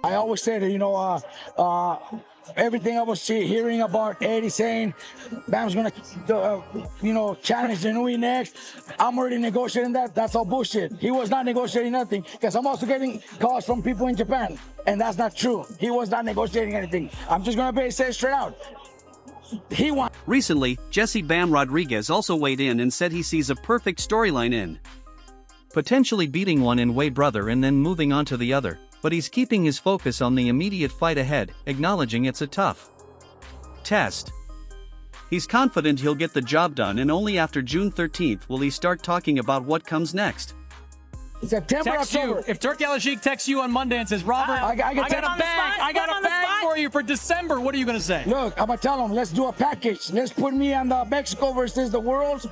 I always said, everything I was hearing about Eddie saying Bam's gonna, challenge Inoue next. I'm already negotiating that. That's all bullshit. He was not negotiating nothing, because I'm also getting calls from people in Japan, and that's not true. He was not negotiating anything. I'm just gonna say it straight out. He won. Recently, Jesse Bam Rodriguez also weighed in and said he sees a perfect storyline in potentially beating one Inoue brother and then moving on to the other, but he's keeping his focus on the immediate fight ahead, acknowledging it's a tough test. He's confident he'll get the job done, and only after June 13th will he start talking about what comes next. September, text October. you. If Turkey Al-Sheikh texts you on Monday and says, Robert, I got a bag for you for December, what are you going to say? Look, I'm going to tell him, let's do a package. Let's put me on the Mexico versus the Worlds,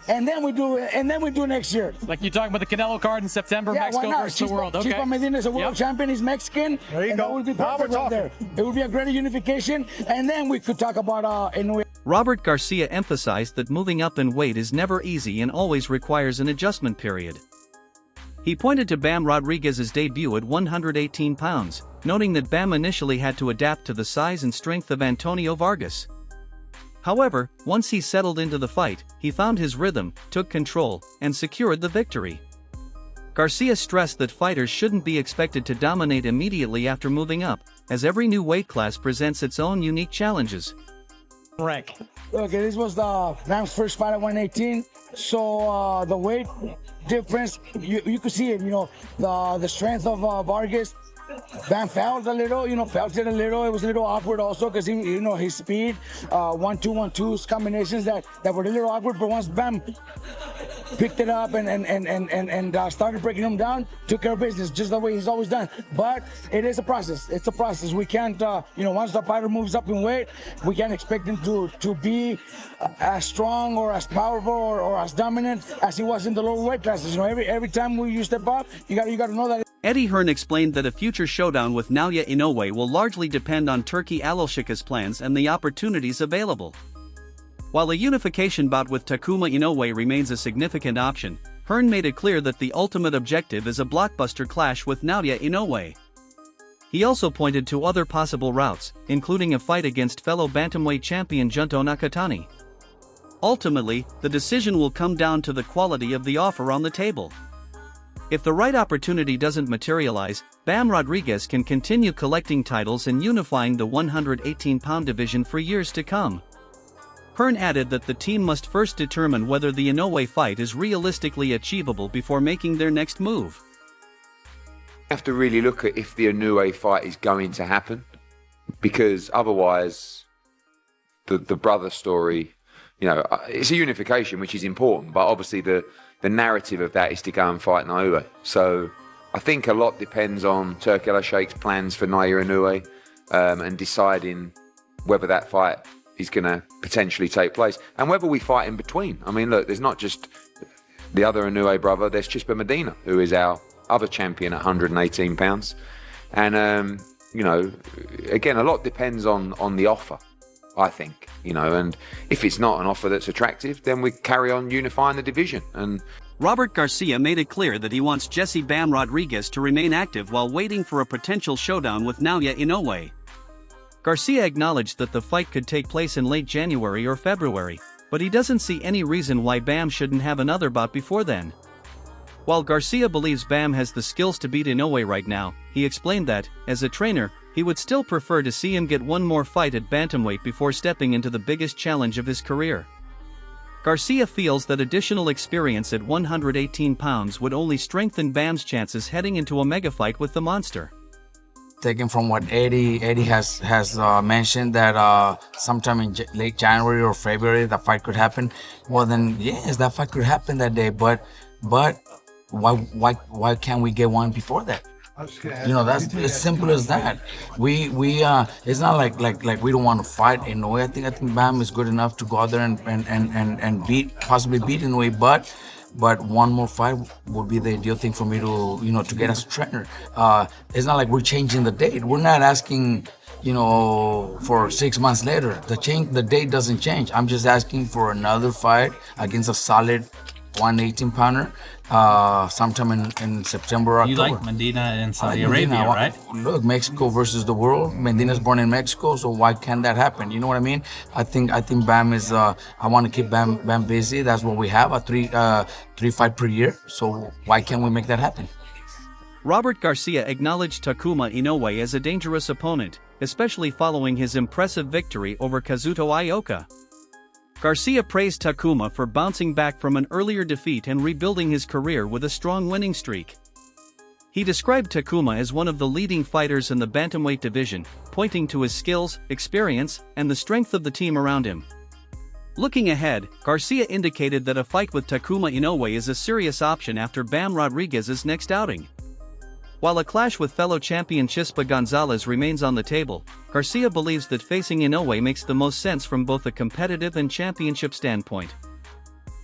and then we do next year. Like you talking about the Canelo card in September, yeah, Mexico versus the world. Okay. Chispa Medina is a world champion. He's Mexican. There you go. That would be perfect right there. It would be a great unification, and then we could talk about Inoue. Robert Garcia emphasized that moving up in weight is never easy and always requires an adjustment period. He pointed to Bam Rodriguez's debut at 118 pounds, noting that Bam initially had to adapt to the size and strength of Antonio Vargas. However, once he settled into the fight, he found his rhythm, took control, and secured the victory. Garcia stressed that fighters shouldn't be expected to dominate immediately after moving up, as every new weight class presents its own unique challenges. Rank. Okay, this was Bam's first fight at 118, so the weight difference, you could see it, the strength of Vargas. Bam felt it a little. It was a little awkward also, because his speed, 1-2-1-2s combinations that were a little awkward. But once Bam picked it up and started breaking him down, took care of business just the way he's always done. But it is a process. It's a process. We can't, once the fighter moves up in weight, we can't expect him to be as strong or as powerful or as dominant as he was in the lower weight classes. Every time you step up, you got to know that. Eddie Hearn explained that a future showdown with Naoya Inoue will largely depend on Turkey Al-Sheikh's plans and the opportunities available. While a unification bout with Takuma Inoue remains a significant option, Hearn made it clear that the ultimate objective is a blockbuster clash with Naoya Inoue. He also pointed to other possible routes, including a fight against fellow bantamweight champion Junto Nakatani. Ultimately, the decision will come down to the quality of the offer on the table. If the right opportunity doesn't materialize, Bam Rodriguez can continue collecting titles and unifying the 118-pound division for years to come. Hearn added that the team must first determine whether the Inoue fight is realistically achievable before making their next move. You have to really look at if the Inoue fight is going to happen, because otherwise the brother story, it's a unification, which is important, but obviously the narrative of that is to go and fight Naoya. So I think a lot depends on Turkey Al-Sheikh's plans for Naoya Inoue, and deciding whether that fight is going to potentially take place and whether we fight in between. I mean, look, there's not just the other Inoue brother, there's Chispa Medina, who is our other champion at 118 pounds. And, again, a lot depends on the offer, I think, and if it's not an offer that's attractive, then we carry on unifying the division. And Robert Garcia made it clear that he wants Jesse Bam Rodriguez to remain active while waiting for a potential showdown with Naoya Inoue. Garcia acknowledged that the fight could take place in late January or February, but he doesn't see any reason why Bam shouldn't have another bout before then. While Garcia believes Bam has the skills to beat Inoue right now, he explained that, as a trainer, he would still prefer to see him get one more fight at bantamweight before stepping into the biggest challenge of his career. Garcia feels that additional experience at 118 pounds would only strengthen Bam's chances heading into a mega fight with the monster. Taken from what Eddie has mentioned, that sometime in late January or February the fight could happen. Well, then yes, that fight could happen that day. But why can't we get one before that? That's as simple as that. We it's not like we don't want to fight Inoue. I think Bam is good enough to go out there and possibly beat Inoue, but one more fight would be the ideal thing for me to get as a trainer. It's not like we're changing the date. We're not asking, for 6 months later. The date doesn't change. I'm just asking for another fight against a solid 118-pounder, sometime in September or You October. like Medina in Saudi Medina, Arabia, right? Look, Mexico versus the world. Medina's born in Mexico, so why can't that happen? You know what I mean? I think Bam is. I want to keep Bam busy. That's what we have, a three fight per year. So why can't we make that happen? Robert Garcia acknowledged Takuma Inoue as a dangerous opponent, especially following his impressive victory over Kazuto Ioka. Garcia praised Takuma for bouncing back from an earlier defeat and rebuilding his career with a strong winning streak. He described Takuma as one of the leading fighters in the bantamweight division, pointing to his skills, experience, and the strength of the team around him. Looking ahead, Garcia indicated that a fight with Takuma Inoue is a serious option after Bam Rodriguez's next outing. While a clash with fellow champion Chispa Gonzalez remains on the table, Garcia believes that facing Inoue makes the most sense from both a competitive and championship standpoint.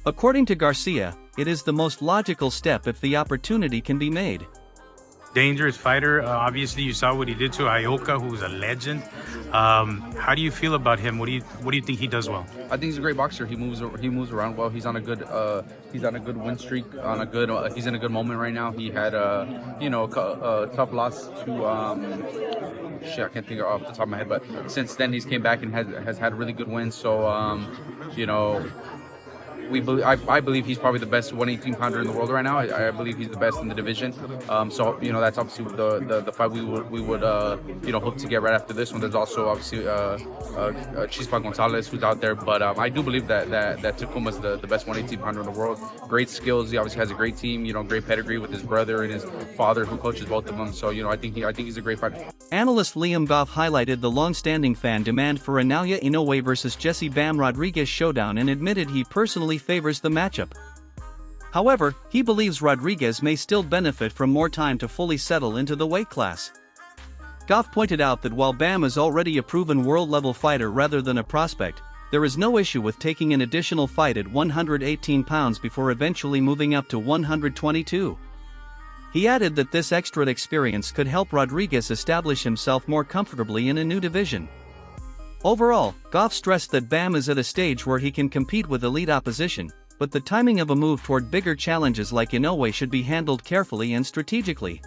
According to Garcia, it is the most logical step if the opportunity can be made. Dangerous fighter. Obviously, you saw what he did to Ioka, who's a legend. How do you feel about him? What do you think he does well? I think he's a great boxer. He moves around well. He's on a good win streak. He's in a good moment right now. He had a tough loss to I can't think off the top of my head, but since then he's came back and has had really good wins. So I believe he's probably the best 118-pounder in the world right now. I believe he's the best in the division. So that's obviously the fight we would hope to get right after this one. There's also obviously Chispa Gonzalez who's out there, but I do believe that Takuma's the best 118-pounder in the world. Great skills. He obviously has a great team. Great pedigree with his brother and his father who coaches both of them. So I think he's a great fighter. Analyst Liam Goff highlighted the long-standing fan demand for a Naoya Inoue versus Jesse Bam Rodriguez showdown and admitted he personally favors the matchup. However, he believes Rodriguez may still benefit from more time to fully settle into the weight class. Goff pointed out that while Bam is already a proven world-level fighter rather than a prospect, there is no issue with taking an additional fight at 118 pounds before eventually moving up to 122. He added that this extra experience could help Rodriguez establish himself more comfortably in a new division. Overall, Goff stressed that Bam is at a stage where he can compete with elite opposition, but the timing of a move toward bigger challenges like Inoue should be handled carefully and strategically.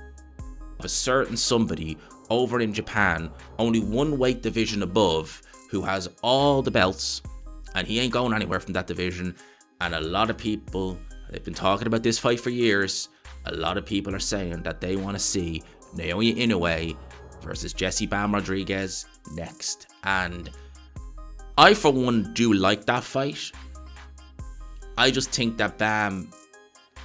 A certain somebody over in Japan, only one weight division above, who has all the belts, and he ain't going anywhere from that division, and a lot of people, they've been talking about this fight for years, a lot of people are saying that they want to see Naoya Inoue versus Jesse Bam Rodriguez next. And I, for one, do like that fight. I just think that Bam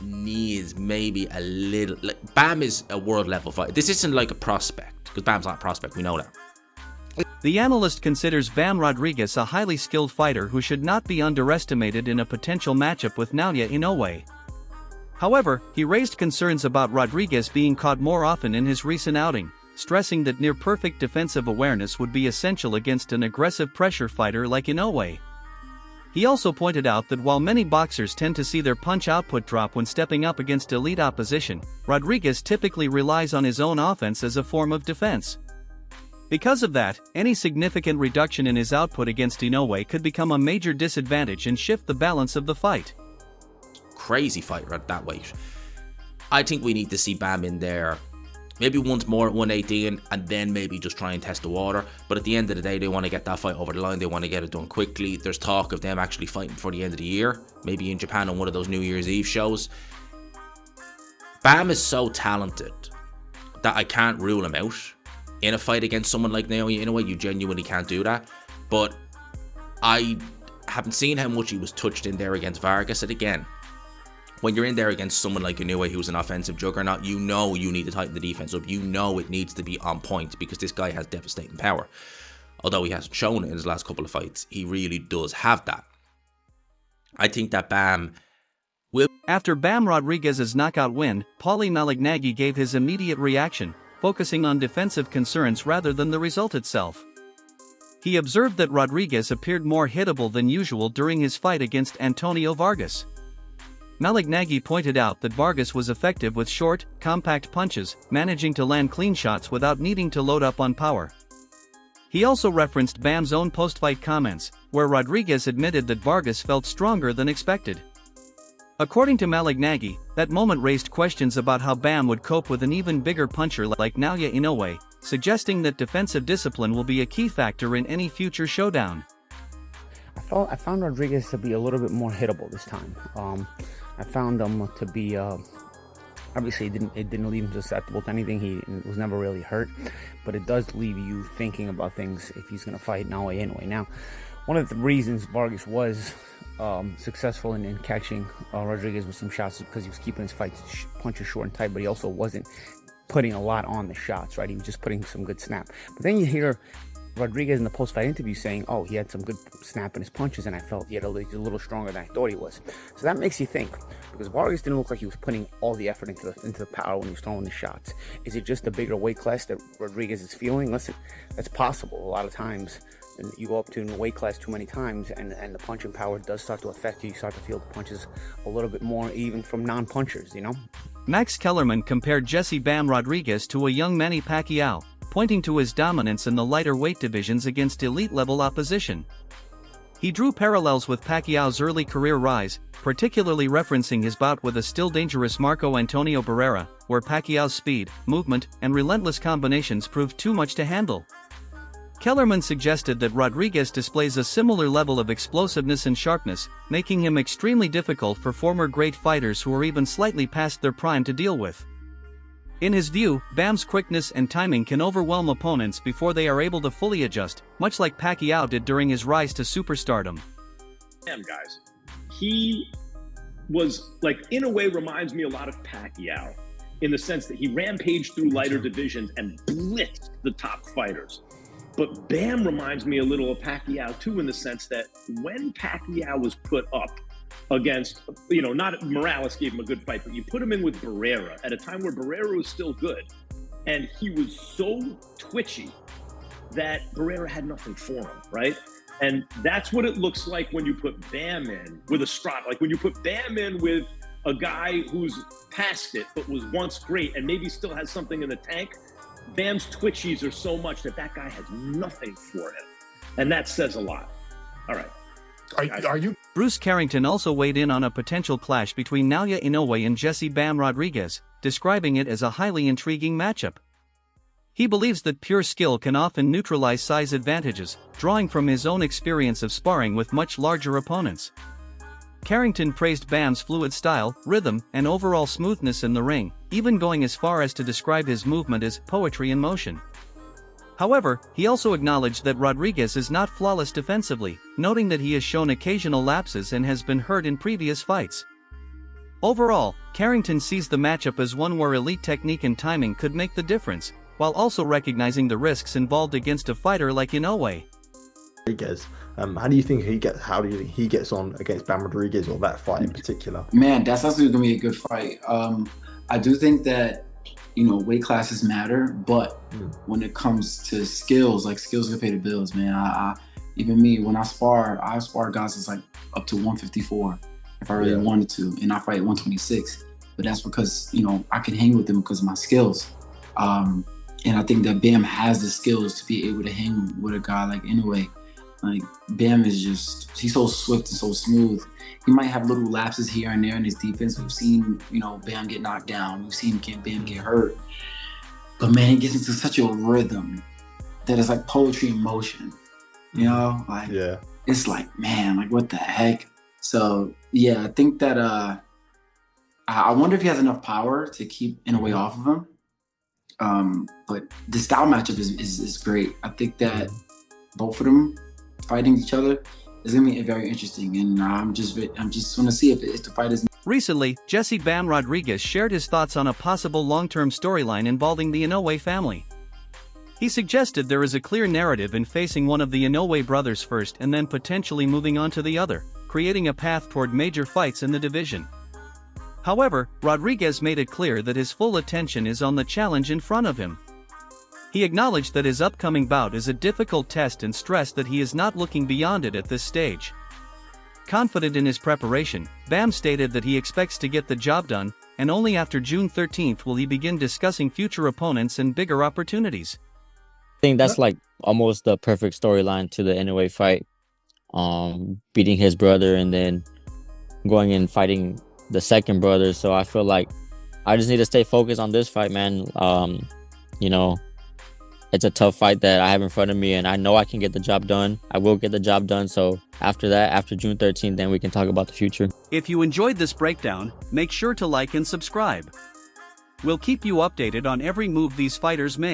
needs maybe a little... Bam is a world-level fighter. This isn't like a prospect, because Bam's not a prospect, we know that. The analyst considers Bam Rodriguez a highly skilled fighter who should not be underestimated in a potential matchup with Naoya Inoue. However, he raised concerns about Rodriguez being caught more often in his recent outing, stressing that near-perfect defensive awareness would be essential against an aggressive pressure fighter like Inoue. He also pointed out that while many boxers tend to see their punch output drop when stepping up against elite opposition, Rodriguez typically relies on his own offense as a form of defense. Because of that, any significant reduction in his output against Inoue could become a major disadvantage and shift the balance of the fight. Crazy fighter at that weight. I think we need to see Bam in there maybe once more at 118 and then maybe just try and test the water. But at the end of the day, they want to get that fight over the line. They want to get it done quickly. There's talk of them actually fighting before the end of the year, maybe in Japan on one of those New Year's Eve shows. Bam is so talented that I can't rule him out. In a fight against someone like Naoya Inoue, you genuinely can't do that. But I haven't seen how much he was touched in there against Vargas. And again, when you're in there against someone like Inoue who's an offensive juggernaut, you know you need to tighten the defense up. You know it needs to be on point because this guy has devastating power. Although he hasn't shown it in his last couple of fights, he really does have that. I think that Bam will... After Bam Rodriguez's knockout win, Paulie Malignaggi gave his immediate reaction, focusing on defensive concerns rather than the result itself. He observed that Rodriguez appeared more hittable than usual during his fight against Antonio Vargas. Malignaggi pointed out that Vargas was effective with short, compact punches, managing to land clean shots without needing to load up on power. He also referenced Bam's own post-fight comments, where Rodriguez admitted that Vargas felt stronger than expected. According to Malignaggi, that moment raised questions about how Bam would cope with an even bigger puncher like Naoya Inoue, suggesting that defensive discipline will be a key factor in any future showdown. I found Rodriguez to be a little bit more hittable this time. I found him to be obviously it didn't leave him susceptible to anything. He was never really hurt, but it does leave you thinking about things if he's going to fight Naoya Inoue. Now, one of the reasons Vargas was successful in catching Rodriguez with some shots is because he was keeping his punches short and tight, but he also wasn't putting a lot on the shots, right? He was just putting some good snap. But then you hear Rodriguez in the post-fight interview saying, oh, he had some good snap in his punches, and I felt he had a little stronger than I thought he was. So that makes you think, because Vargas didn't look like he was putting all the effort into the power when he was throwing the shots. Is it just a bigger weight class that Rodriguez is feeling? Listen, that's possible. A lot of times, you go up to a weight class too many times, and the punching power does start to affect you. You start to feel the punches a little bit more, even from non-punchers, you know? Max Kellerman compared Jesse Bam Rodriguez to a young Manny Pacquiao, pointing to his dominance in the lighter weight divisions against elite-level opposition. He drew parallels with Pacquiao's early career rise, particularly referencing his bout with a still dangerous Marco Antonio Barrera, where Pacquiao's speed, movement, and relentless combinations proved too much to handle. Kellerman suggested that Rodriguez displays a similar level of explosiveness and sharpness, making him extremely difficult for former great fighters who are even slightly past their prime to deal with. In his view, Bam's quickness and timing can overwhelm opponents before they are able to fully adjust, much like Pacquiao did during his rise to superstardom. Damn, guys. He was, like, in a way reminds me a lot of Pacquiao, in the sense that he rampaged through lighter divisions and blitzed the top fighters. But Bam reminds me a little of Pacquiao too, in the sense that when Pacquiao was put up against, not Morales gave him a good fight, but you put him in with Barrera at a time where Barrera was still good, and he was so twitchy that Barrera had nothing for him, right? And that's what it looks like when you put Bam in with a strop. Like when you put Bam in with a guy who's past it, but was once great and maybe still has something in the tank, Bam's twitchies are so much that guy has nothing for him. And that says a lot. All right. Are you? Bruce Carrington also weighed in on a potential clash between Naoya Inoue and Jesse Bam Rodriguez, describing it as a highly intriguing matchup. He believes that pure skill can often neutralize size advantages, drawing from his own experience of sparring with much larger opponents. Carrington praised Bam's fluid style, rhythm, and overall smoothness in the ring, even going as far as to describe his movement as poetry in motion. However, he also acknowledged that Rodriguez is not flawless defensively, noting that he has shown occasional lapses and has been hurt in previous fights. Overall, Carrington sees the matchup as one where elite technique and timing could make the difference, while also recognizing the risks involved against a fighter like Inoue. Rodriguez, how do you think he gets on against Bam Rodriguez, or that fight in particular? Man, that's actually gonna be a good fight. I do think that weight classes matter, but when it comes to skills, like skills can pay the bills, man. Even me, when I spar guys that's like up to 154 if I really wanted to, and I fight 126. But that's because I can hang with them because of my skills. And I think that Bam has the skills to be able to hang with a guy like Inoue. Like Bam he's so swift and so smooth. He might have little lapses here and there in his defense. We've seen, Bam get knocked down. We've seen Bam get hurt. But man, he gets into such a rhythm that it's like poetry in motion. It's like, man, like what the heck? So yeah, I think that I wonder if he has enough power to keep Inoue off of him. But the style matchup is great. I think that both of them fighting each other is gonna be very interesting, and I'm just gonna see if the fight is. Recently, Jesse Bam Rodriguez shared his thoughts on a possible long-term storyline involving the Inoue family. He suggested there is a clear narrative in facing one of the Inoue brothers first and then potentially moving on to the other, creating a path toward major fights in the division. However, Rodriguez made it clear that his full attention is on the challenge in front of him. He acknowledged that his upcoming bout is a difficult test and stressed that he is not looking beyond it at this stage. Confident in his preparation, Bam stated that he expects to get the job done, and only after June 13th will he begin discussing future opponents and bigger opportunities. I think that's like almost the perfect storyline to the Inoue fight. Beating his brother and then going and fighting the second brother. So I feel like I just need to stay focused on this fight, man. You know, it's a tough fight that I have in front of me, and I know I can get the job done. I will get the job done. So after that, after June 13th, then we can talk about the future. If you enjoyed this breakdown, make sure to like and subscribe. We'll keep you updated on every move these fighters make.